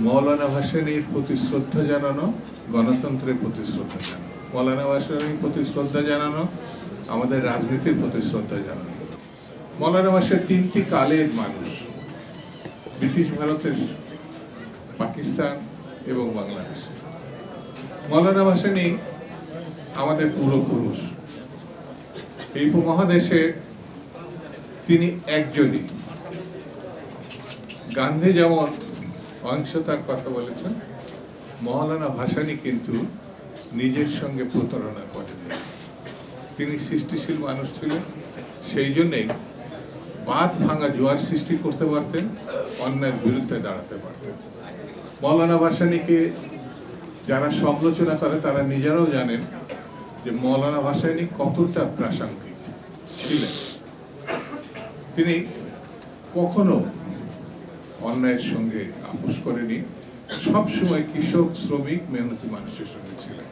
মৌলানা ভাসানীর প্রতি শ্রদ্ধা জানানো, গণতন্ত্রের প্রতি শ্রদ্ধা জানানো। মৌলানা ভাসানীর প্রতি শ্রদ্ধা জানানো, আমাদের রাজনীতির প্রতি শ্রদ্ধা জানানো। মৌলানা ভাসানী তিনটি কালের মানুষ, ব্রিটিশ ভারতের, পাকিস্তান এবং বাংলাদেশ। মৌলানা ভাসানী আমাদের পূর্বপুরুষ। এই উপমহাদেশে তিনি একজনই। গান্ধী যেমন অহিংসতার কথা বলেছেন, মৌলানা ভাসানী কিন্তু নিজের সঙ্গে প্রতারণা করেননি। তিনি সৃষ্টিশীল মানুষ ছিলেন, সেই জন্যেই বাঁধ ভাঙা জোয়ার সৃষ্টি করতে পারতেন, অন্যায়ের বিরুদ্ধে দাঁড়াতে পারতেন। মৌলানা ভাসানীকে যারা সমালোচনা করে তারা নিজেরাও জানেন যে মৌলানা ভাসানী কতটা প্রাসঙ্গিক ছিলেন। তিনি কখনো অন্যায়ের সঙ্গে আপোষ করেনি, সবসময় কৃষক, শ্রমিক, মেহনতি মানুষের সঙ্গে ছিলেন।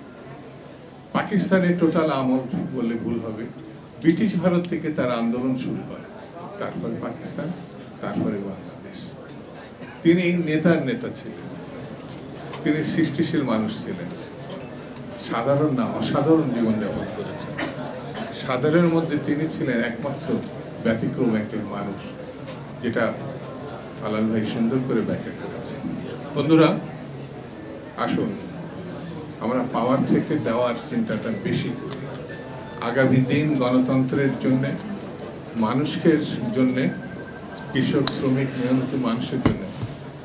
পাকিস্তানের টোটাল আমল বললে ভুল হবে। ব্রিটিশ ভারত থেকে তার আন্দোলন শুরু হয়, তারপরে পাকিস্তান, তারপরে বাংলাদেশ। তিনি নেতার নেতা ছিলেন, তিনি সৃষ্টিশীল মানুষ ছিলেন, সাধারণ না অসাধারণ জীবনযাপন করেছেন। সাধারণের মধ্যে তিনি ছিলেন একমাত্র ব্যতিক্রম একজন মানুষ, যেটা আলাল ভাই সুন্দর করে ব্যাখ্যা করেছেন। বন্ধুরা, আসুন আমরা পাওয়ার থেকে দেওয়ার চিন্তাটা বেশি করি। আগামী দিন গণতন্ত্রের জন্য, মানুষের জন্য, কৃষক, শ্রমিক, মেহনতি মানুষের জন্য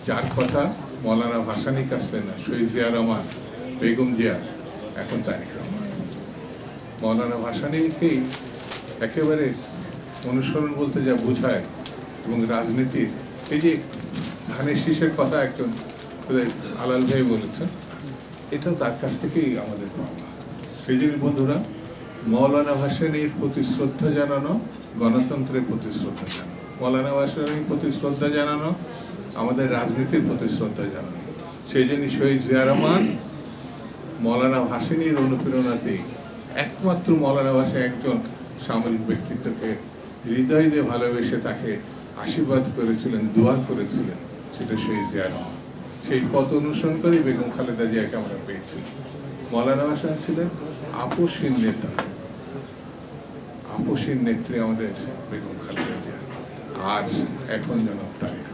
যার কথা মৌলানা ভাসানী কাছে না, শহীদ জিয়া রহমান, বেগম জিয়া, এখন তারেক রহমান। মৌলানা ভাসানীকেই একেবারে অনুসরণ বলতে যা বোঝায়, এবং রাজনীতির এই যে ধানের শীষের কথা একজন আলাল ভাই বলেছেন, এটাও তার কাছ থেকেই আমাদের পাওয়া। সেই জন্য বন্ধুরা, মৌলানা ভাসানীর প্রতি শ্রদ্ধা জানানো, গণতন্ত্রের প্রতি শ্রদ্ধা জানানো। মৌলানা ভাসানীর প্রতি শ্রদ্ধা জানানো, আমাদের রাজনীতির প্রতি শ্রদ্ধা জানানো। সেই জন্য শহীদ জিয়া রহমান মৌলানা ভাসানীর অনুপ্রেরণাতেই, একমাত্র মৌলানা ভাসানী একজন সামরিক ব্যক্তিত্বকে হৃদয় দিয়ে ভালোবেসে তাকে আশীর্বাদ করেছিলেন, দোয়া করেছিলেন, সেটা শহীদ জিয়া রহমান। সেই পথ অনুসরণ করে বেগম খালেদা জিয়াকে আমরা পেয়েছি। মৌলানা ভাসানী ছিলেন আপোষহীন নেতা, আপোষহীন নেত্রী আমাদের বেগম খালেদা জিয়া, আর এখন জনাব তারেক।